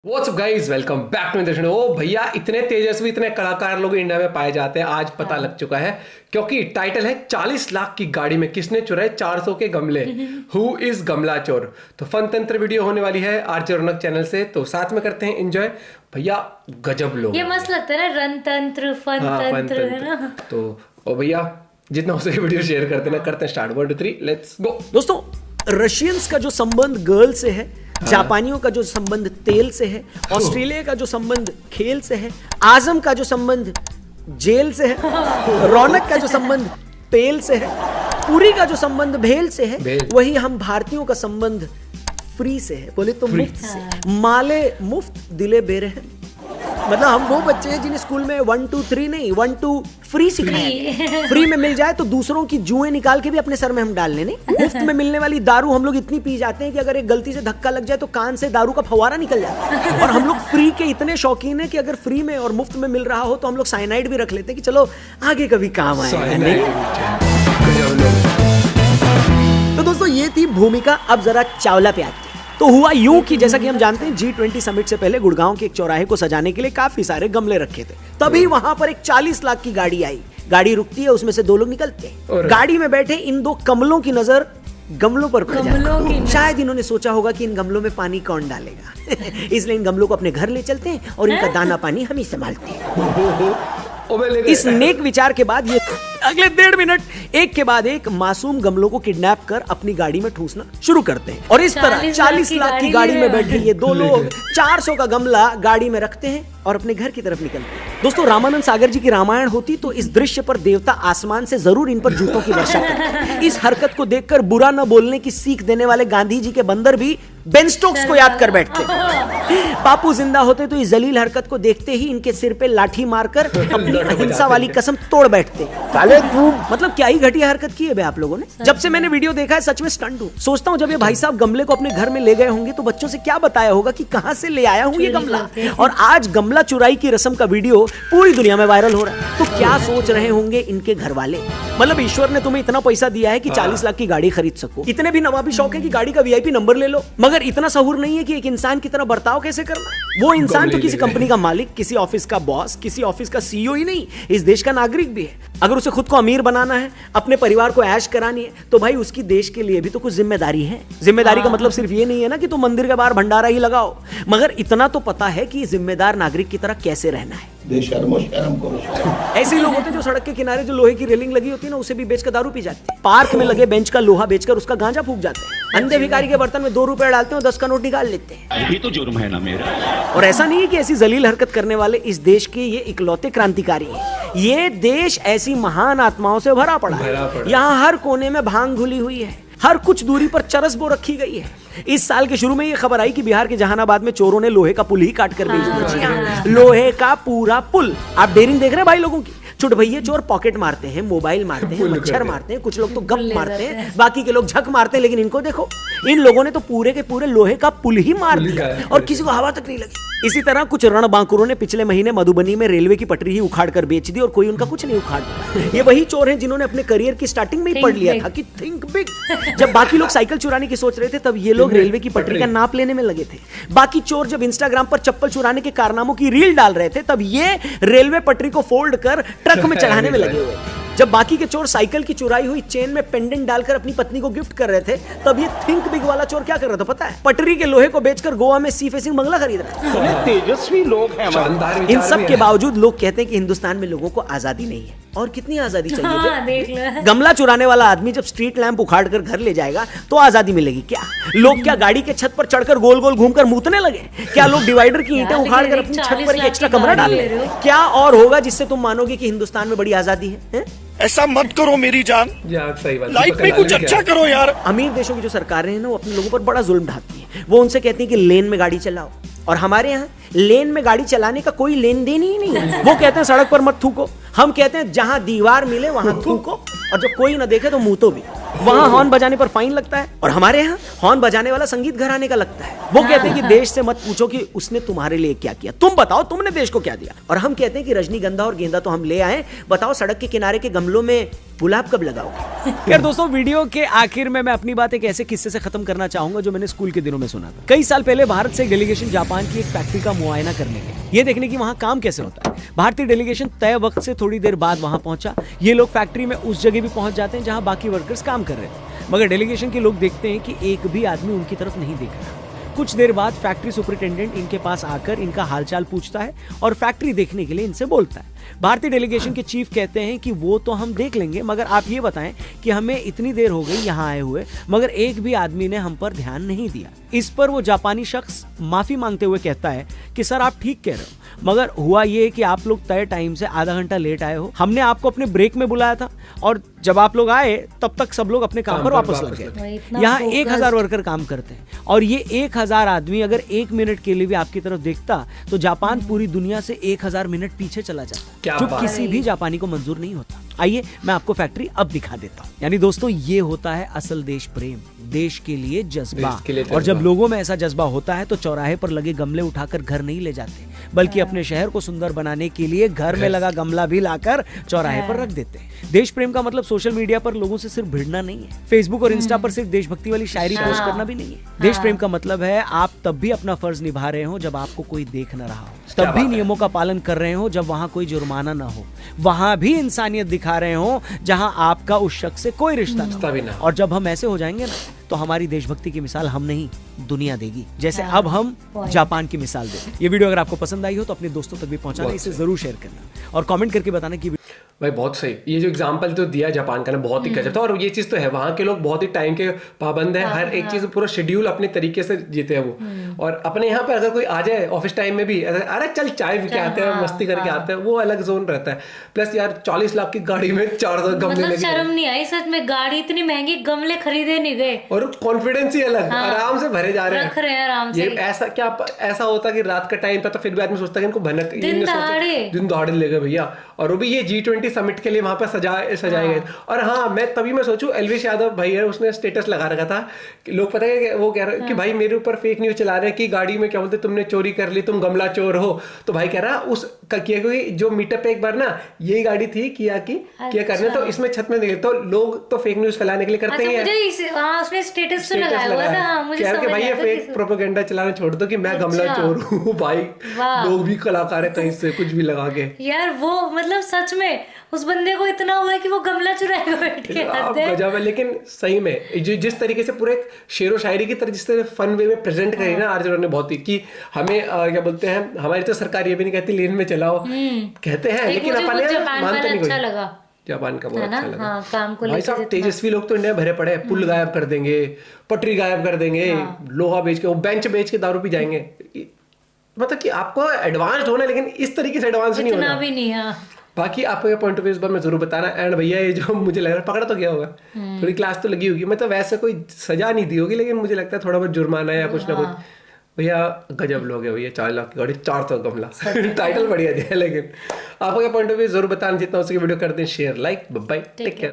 What's up guys, welcome back to industry. ओ भैया, इतने तेजस्वी इतने कलाकार लोग इंडिया में पाए जाते हैं, आज पता लग चुका है। क्योंकि टाइटल है 40 लाख की गाड़ी में किसने चुराए 400 के गमले, हु इज गमला चोर। तो फन तंत्र वीडियो होने वाली है आरजे रौनक चैनल से, तो साथ में करते हैं एंजॉय। भैया गजब लोग, ये मस्त लगता है ना, रन तंत्र फन तंत्र है ना। तो ओ भैया जितना हो सके वीडियो शेयर करते हैं स्टार्ट। 1 2 3 let's go. दोस्तों, रशियंस का जो संबंध गर्ल से है, जापानियों का जो संबंध तेल से है, ऑस्ट्रेलिया का जो संबंध खेल से है, आजम का जो संबंध जेल से है, रौनक का जो संबंध पेल से है, पुरी का जो संबंध भेल से है, वही हम भारतीयों का संबंध फ्री से है। बोले तो मुफ्त से। माले मुफ्त दिले बेरहम। मतलब हम वो बच्चे हैं जिन्हें स्कूल में 1 2 3 नहीं 1 2 फ्री सिखाया। फ्री में मिल जाए तो दूसरों की जुएं निकाल के भी अपने सर में हम डाल लेने। मुफ्त में मिलने वाली दारू हम लोग इतनी पी जाते हैं कि अगर एक गलती से धक्का लग जाए तो कान से दारू का फव्वारा निकल जाता है। और हम लोग फ्री के इतने शौकीन है कि अगर फ्री में और मुफ्त में मिल रहा हो तो हम लोग साइनाइड भी रख लेते हैं कि चलो आगे कभी काम आएगा। तो दोस्तों, ये थी भूमिका। अब जरा चावला पे आती। तो हुआ यूं कि जैसा कि हम जानते हैं G20 समिट से पहले गुड़गांव के एक चौराहे को सजाने के लिए काफी सारे गमले रखे थे। तभी वहां पर एक 40 लाख की गाड़ी आई। गाड़ी रुकती है, उसमें से 2 लोग निकलते हैं। गाड़ी में बैठे इन 2 कमलों की नजर गमलों पर पड़ जाती है। शायद इन्होंने सोचा होगा कि इन गमलों में पानी कौन डालेगा। इसलिए इन गमलों को अपने घर ले चलते हैं और इनका दाना पानी हम ही संभालते हैं। इस नेक विचार के बाद ये अगले 1.5 मिनट एक के बाद एक मासूम गमलों को किडनैप कर अपनी गाड़ी में ठूसना शुरू करते हैं। और इस तरह 40 लाख की गाड़ी में बैठे ये 2 लोग 400 का गमला गाड़ी में रखते हैं और अपने घर की तरफ निकलते हैं। दोस्तों, रामानंद सागर जी की रामायण होती तो इस दृश्य पर देवता आसमान से जरूर इन पर जूतों की वर्षा करते। इस हरकत को देखकर बुरा न बोलने की सीख देने वाले गांधी जी के बंदर भी बेन स्टोक्स को याद कर बैठते। बापू जिंदा होते तो इस जलील हरकत को देखते ही इनके सिर पे लाठी मारकर अपनी अहिंसा वाली कसम तोड़ बैठते। मतलब क्या ही घटिया हरकत की है बे आप लोगों ने। जब से मैंने वीडियो देखा है सच में स्टंट हूं। सोचता हूं जब ये भाई साहब गमले को अपने घर में ले गए होंगे तो बच्चों से क्या बताया होगा कि कहां से ले आया हूं ये गमला। और आज गमला चुराई की रस्म का वीडियो पूरी दुनिया में वायरल हो रहा है। तो क्या सोच रहे होंगे इनके घर वाले। मतलब ईश्वर ने तुम्हें इतना पैसा दिया है कि 40 लाख की गाड़ी खरीद सको। इतने भी नवाबी शौक है कि गाड़ी का VIP नंबर ले लो, मगर इतना सहूर नहीं है कि एक इंसान की तरह बर्ताव कैसे करना है। वो इंसान तो किसी कंपनी का मालिक, किसी ऑफिस का बॉस, किसी ऑफिस का CEO ही नहीं, इस देश का नागरिक भी है। अगर उसे खुद को अमीर बनाना है, अपने परिवार को ऐश करानी है, तो भाई उसकी देश के लिए भी तो कुछ जिम्मेदारी है। जिम्मेदारी का मतलब सिर्फ ये नहीं है ना कि तुम मंदिर के बाहर भंडारा ही लगाओ, मगर इतना तो पता है कि जिम्मेदार नागरिक की तरह कैसे रहना है। ऐसे ही लोग होते हैं जो सड़क के किनारे जो लोहे की रेलिंग लगी होती है ना, उसे भी बेचकर दारू पी जाते हैं। पार्क में लगे बेंच का लोहा बेचकर उसका गांजा फूंक जाते हैं। अंधे भिखारी के बर्तन में 2 रुपए डालते हैं और 10 का नोट निकाल लेते हैं। यही तो जुर्म है ना मेरा। और ऐसा नहीं है कि ऐसी जलील हरकत करने वाले इस देश के ये इकलौते क्रांतिकारी हैं। ये देश ऐसी महान आत्माओं से भरा पड़ा है। यहाँ हर कोने में भांग घुली हुई है, हर कुछ दूरी पर चरस बो रखी गई है। इस साल के शुरू में ये खबर आई कि बिहार के जहानाबाद में चोरों ने लोहे का पुल ही काट कर बेच दिया। लोहे का पूरा पुल। आप डेयरिंग देख रहे हैं भाई लोगों की। छुट भैया चोर पॉकेट मारते हैं, मोबाइल मारते हैं, मच्छर मारते हैं, कुछ लोग तो गप मारते हैं, बाकी के लोग झक मारते हैं। लेकिन इनको देखो, इन लोगों ने तो पूरे के पूरे लोहे का पुल ही मार दिया और किसी को हवा तक नहीं लगी। इसी तरह कुछ रणबांकुरों ने पिछले महीने मधुबनी में रेलवे की पटरी ही उखाड़ कर बेच दी और कोई उनका कुछ नहीं उखाड़ पाया। ये वही चोर हैं जिन्होंने अपने करियर की स्टार्टिंग में ही पढ़ लिया था कि थिंक बिग। जब बाकी लोग साइकिल चुराने की सोच रहे थे तब ये लोग रेलवे की पटरी का नाप लेने में लगे थे। बाकी चोर जब इंस्टाग्राम पर चप्पल चुराने के कारनामों की रील डाल रहे थे तब ये रेलवे पटरी को फोल्ड कर ट्रक में चढ़ाने में लगे हुए थे। जब बाकी के चोर साइकिल की चुराई हुई चेन में पेंडेंट डालकर अपनी पत्नी को गिफ्ट कर रहे थे तब ये थिंक बिग वाला चोर क्या कर रहा था पता है? पटरी के लोहे को बेचकर गोवा में सी फेसिंग बंगला खरीद रहा है। तेजस्वी लोग हैं। इन सब के बावजूद लोग कहते हैं कि हिंदुस्तान में लोगों को आजादी नहीं है। और कितनी आजादी चाहिए? देख लो। गमला चुराने वाला आदमी जब स्ट्रीट लैंप उखाड़ कर घर ले जाएगा तो आजादी मिलेगी क्या? लोग क्या गाड़ी के छत पर चढ़कर गोल गोल घूमकर मूतने लगे? क्या लोग डिवाइडर की ईंटें उखाड़ कर अपनी छत पर एक एक्स्ट्रा कमरा डाल ले? क्या और होगा जिससे तुम मानोगे कि हिंदुस्तान में बड़ी आजादी है? ऐसा मत करो मेरी जान, सही बात। लाइफ में कुछ अच्छा करो यार। अमीर देशों की जो सरकारें हैं ना, वो अपने लोगों पर बड़ा जुल्म ढाती है। वो उनसे कहती है कि लेन में गाड़ी चलाओ, और हमारे यहाँ लेन में गाड़ी चलाने का कोई लेन देन ही नहीं है। वो कहते हैं सड़क पर मत थूको, हम कहते हैं जहां दीवार मिले वहां थूको, और जब कोई ना देखे तो मुंह तो भी। वहां हॉर्न बजाने पर फाइन लगता है और हमारे यहाँ हॉर्न बजाने वाला संगीत घराने का लगता है। वो कहते हैं कि देश से मत पूछो कि उसने तुम्हारे लिए क्या किया, तुम बताओ तुमने देश को क्या दिया। और हम कहते हैं कि रजनीगंधा और गेंदा तो हम ले आए, बताओ सड़क के किनारे के गमलों में पुलाव कब लगाओगे? यार दोस्तों, वीडियो के आखिर में मैं अपनी बात एक ऐसे किस्से से खत्म करना चाहूंगा जो मैंने स्कूल के दिनों में सुना था। कई साल पहले भारत से एक डेलीगेशन जापान की एक फैक्ट्री का मुआयना करने गए, ये देखने की वहां काम कैसे होता है। भारतीय डेलीगेशन तय वक्त से थोड़ी देर बाद वहां पहुंचा। ये लोग फैक्ट्री में उस जगह भी पहुंच जाते हैं जहां बाकी वर्कर्स काम कर रहे थे, मगर डेलीगेशन के लोग देखते हैं कि एक भी आदमी उनकी तरफ नहीं देख रहा। कुछ देर बाद फैक्ट्री सुपरिटेंडेंट इनके पास आकर इनका हालचाल पूछता है और फैक्ट्री देखने के लिए इनसे बोलता है। भारतीय डेलीगेशन के चीफ कहते हैं कि वो तो हम देख लेंगे, मगर आप ये बताएं कि हमें इतनी देर हो गई यहाँ आए हुए, मगर एक भी आदमी ने हम पर ध्यान नहीं दिया। इस पर वो जापानी शख्स माफी मांगते हुए कहता है कि सर आप ठीक कह रहे हो, मगर हुआ ये कि आप लोग तय टाइम से आधा घंटा लेट आए हो। हमने आपको अपने ब्रेक में बुलाया था और जब आप लोग आए तब तक सब लोग अपने काम पर वापस लग गए। यहाँ 1000 वर्कर काम करते हैं और ये 1000 आदमी अगर 1 मिनट के लिए भी आपकी तरफ देखता तो जापान पूरी दुनिया से 1000 मिनट पीछे चला जाता, जो किसी भी जापानी को मंजूर नहीं होता। आइए मैं आपको फैक्ट्री अब दिखा देता हूँ। यानी दोस्तों, ये होता है असल देश प्रेम, देश के लिए जज्बा। और जब लोगों में ऐसा जज्बा होता है तो चौराहे पर लगे गमले उठाकर घर नहीं ले जाते, बल्कि अपने शहर को सुंदर बनाने के लिए घर में लगा गमला भी लाकर चौराहे पर रख देते हैं। देश प्रेम का मतलब सोशल मीडिया पर लोगों से सिर्फ भिड़ना नहीं है, फेसबुक और इंस्टा पर सिर्फ देशभक्ति वाली शायरी पोस्ट करना भी नहीं है। देश प्रेम का मतलब है आप तब भी अपना फर्ज निभा रहे हो जब आपको कोई देख न रहा हो, तब भी नियमों का पालन कर रहे हो जब वहां कोई जुर्माना ना हो, वहां भी इंसानियत दिखा रहे हो जहां आपका उस शख्स से कोई रिश्ता ना हो। और जब हम ऐसे हो जाएंगे ना तो हमारी देशभक्ति की मिसाल हम नहीं दुनिया देगी, जैसे अब हम जापान की मिसाल दें। ये वीडियो अगर आपको पसंद आई हो तो अपने दोस्तों तक भी पहुंचाना, इसे जरूर शेयर करना और कमेंट करके बताना कि भाई बहुत सही। ये जो एग्जांपल तो दिया जापान का ना, बहुत ही गजब था। और ये चीज तो है, वहाँ के लोग बहुत ही टाइम के पाबंद है, हर एक चीज पूरा शेड्यूल अपने तरीके से जीते हैं वो। और अपने यहाँ पे अगर कोई आ जाए ऑफिस टाइम में भी, अरे चल चाय पी के आते हैं, मस्ती करके आते हैं, वो अलग जोन रहता है। प्लस यार 40 लाख की गाड़ी में 400 गमले लगे, शर्म नहीं आई सच में, गाड़ी इतनी महंगी, गमले खरीदे नहीं गए और कॉन्फिडेंस ही अलग, आराम से भरे जा रहे रख रहे हैं आराम से। ये ऐसा होता कि रात का टाइम था तो फिर भी आदमी सोचता कि इनको भनक दिन दहाड़े ले गए भैया। और वो भी ये G20 समिट के लिए वहां पर सजाए गए। और हाँ, मैं सोचूं, एलविश यादव भाई है, उसने स्टेटस लगा रखा था कि लोग पता है वो कह रहे कि भाई मेरे ऊपर फेक न्यूज चला रहे हैं कि गाड़ी में क्या बोलते तुमने चोरी कर ली, तुम गमला चोर हो। तो भाई कह रहा उस जो मीटअप पे एक बार ना यही गाड़ी थी किया करने, तो इसमें छत में देखे तो लोग तो फेक न्यूज फैलाने के लिए करते हैं। उसने स्टेटस तो लगाया हुआ था, मुझे समझ भाई ये फेक प्रोपेगेंडा चलाना छोड़ दो कि मैं गमला चोर हूँ। भाई लोग भी कलाकार है, कहीं से कुछ भी लगा के। यार वो मतलब सच में उस बंदे को इतना हुआ है कि वो गमला चुराएगा बैठ के गजब है। लेकिन सही में जिस तरीके से पूरे शेरो शायरी की तरह जिस तरह फन वे में प्रेजेंट करी ना आरजे ने, बहुत ही कि हमें क्या बोलते हैं, हमारी तो सरकार ये भी नहीं कहती लेन में चलाओ, कहते हैं, लेकिन अपन मानते नहीं। अच्छा लगा जापान का बहुत अच्छा लगा। हाँ, काम को भाई साहब तेजस्वी लोग तो इंडिया भरे पड़े हैं, पुल गायब कर देंगे, पटरी गायब कर देंगे, लोहा बेच के, वो बेंच बेच के दारू पी जाएंगे। मतलब कि आपको एडवांस होना, लेकिन इस तरीके से एडवांस नहीं होना भी नहीं। हाँ, बाकी आपको पॉइंट ऑफ व्यू इस बार में जरूर बताना। एंड भैया ये जो मुझे लग रहा है पकड़ा तो गया होगा, थोड़ी क्लास तो लगी होगी, मतलब वैसे कोई सजा नहीं दी होगी, लेकिन मुझे लगता है थोड़ा बहुत जुर्माना या कुछ ना कुछ। भैया गजब लोग है भैया, 4 लाख की गाड़ी 400 गमला टाइटल बढ़िया दिया। लेकिन आपको क्या पॉइंट ऑफ व्यू जरूर बताना, जितना हो सके वीडियो कर दें share, like, bye, take care.